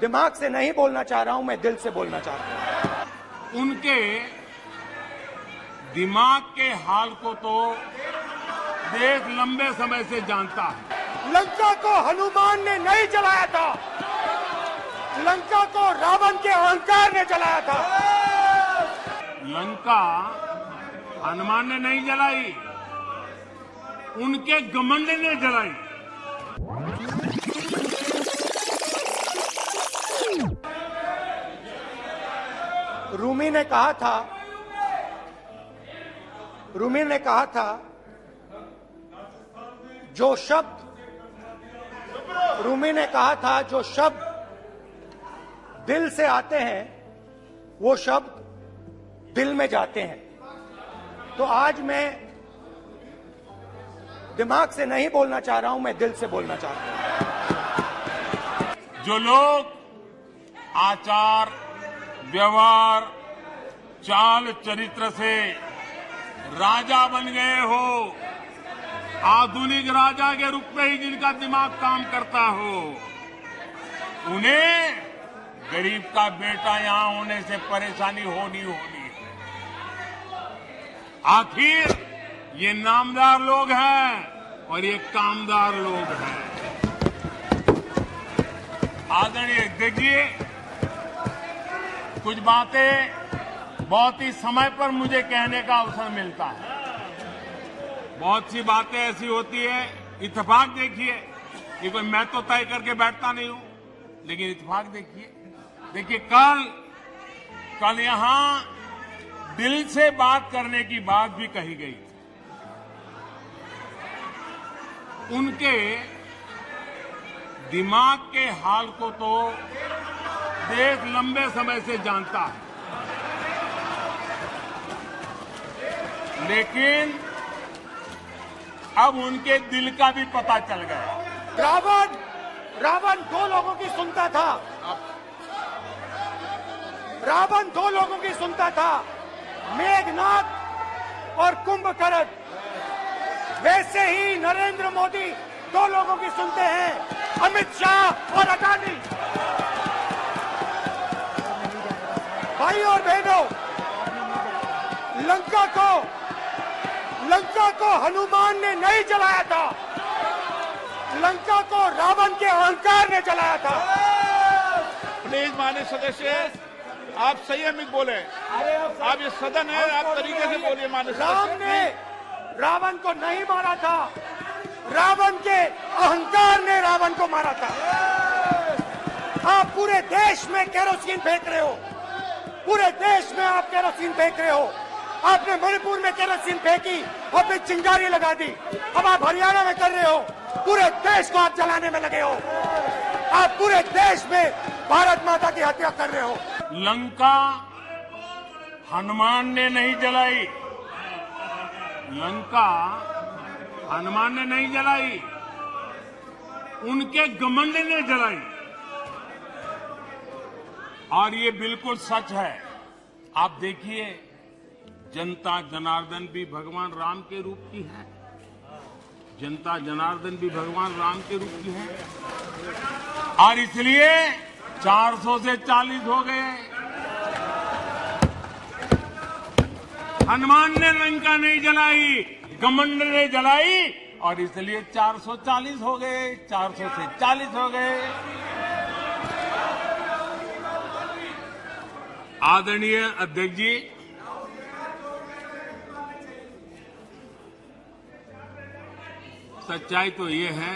दिमाग से नहीं बोलना चाह रहा हूं, मैं दिल से बोलना चाह रहा हूं। उनके दिमाग के हाल को तो देश लंबे समय से जानता है। लंका को हनुमान ने नहीं जलाया था, लंका को रावण के अहंकार ने जलाया था। लंका हनुमान ने नहीं जलाई, उनके घमंड ने जलाई। रूमी ने कहा था जो शब्द दिल से आते हैं वो शब्द दिल में जाते हैं। तो आज मैं दिमाग से नहीं बोलना चाह रहा हूं, मैं दिल से बोलना चाह रहा हूं। जो लोग आचार व्यवहार चाल चरित्र से राजा बन गए हो, आधुनिक राजा के रूप में ही जिनका दिमाग काम करता हो, उन्हें गरीब का बेटा यहां होने से परेशानी होनी है। आखिर ये नामदार लोग हैं और ये कामदार लोग हैं। आदरणीय देखिए, कुछ बातें बहुत ही समय पर मुझे कहने का अवसर मिलता है। बहुत सी बातें ऐसी होती है, इत्तेफाक देखिए, ये कोई मैं तो तय करके बैठता नहीं हूं, लेकिन इत्तेफाक देखिए कल यहां दिल से बात करने की बात भी कही गई। उनके दिमाग के हाल को तो देश लंबे समय से जानता है, लेकिन अब उनके दिल का भी पता चल गया। रावण दो लोगों की सुनता था, मेघनाद और कुंभकर्ण। वैसे ही नरेंद्र मोदी दो लोगों की सुनते हैं, अमित शाह और अडानी। भाई और बहनों, लंका को हनुमान ने नहीं जलाया था, लंका को रावण के अहंकार ने जलाया था। प्लीज माननीय सदस्य, आप संयमित बोले। आप ये सदन है, आप तरीके से बोलिए। माननीय राम ने रावण को नहीं मारा था, रावण के अहंकार ने रावण को मारा था। आप पूरे देश में केरोसिन फेंक रहे हो, पूरे देश में आप केरोसिन फेंक रहे हो। आपने मणिपुर में केरोसिन फेंकी, अपनी चिंगारी लगा दी। अब आप हरियाणा में कर रहे हो, पूरे देश को आप जलाने में लगे हो। आप पूरे देश में भारत माता की हत्या कर रहे हो। लंका हनुमान ने नहीं जलाई, लंका हनुमान ने नहीं जलाई, उनके घमंड ने जलाई। और ये बिल्कुल सच है। आप देखिए, जनता जनार्दन भी भगवान राम के रूप की है, जनता जनार्दन भी भगवान राम के रूप की है। और इसलिए 400 से 40 हो गए। हनुमान ने लंका नहीं जलाई, घमंड ने जलाई, और इसलिए 440 हो गए, 400 से 40 हो गए। आदरणीय अध्यक्ष जी, सच्चाई तो ये है,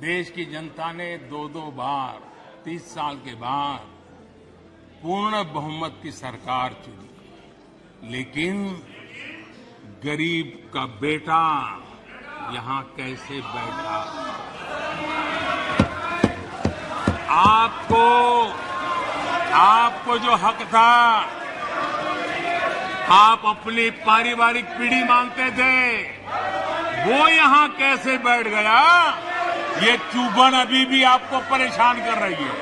देश की जनता ने दो बार 30 साल के बाद पूर्ण बहुमत की सरकार चुनी, लेकिन गरीब का बेटा यहां कैसे बैठा? आपको जो हक था, आप अपनी पारिवारिक पीढ़ी मानते थे, वो यहां कैसे बैठ गया? ये चुभन अभी भी आपको परेशान कर रही है,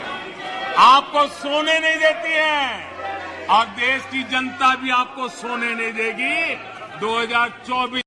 आपको सोने नहीं देती है, और देश की जनता भी आपको सोने नहीं देगी। 2024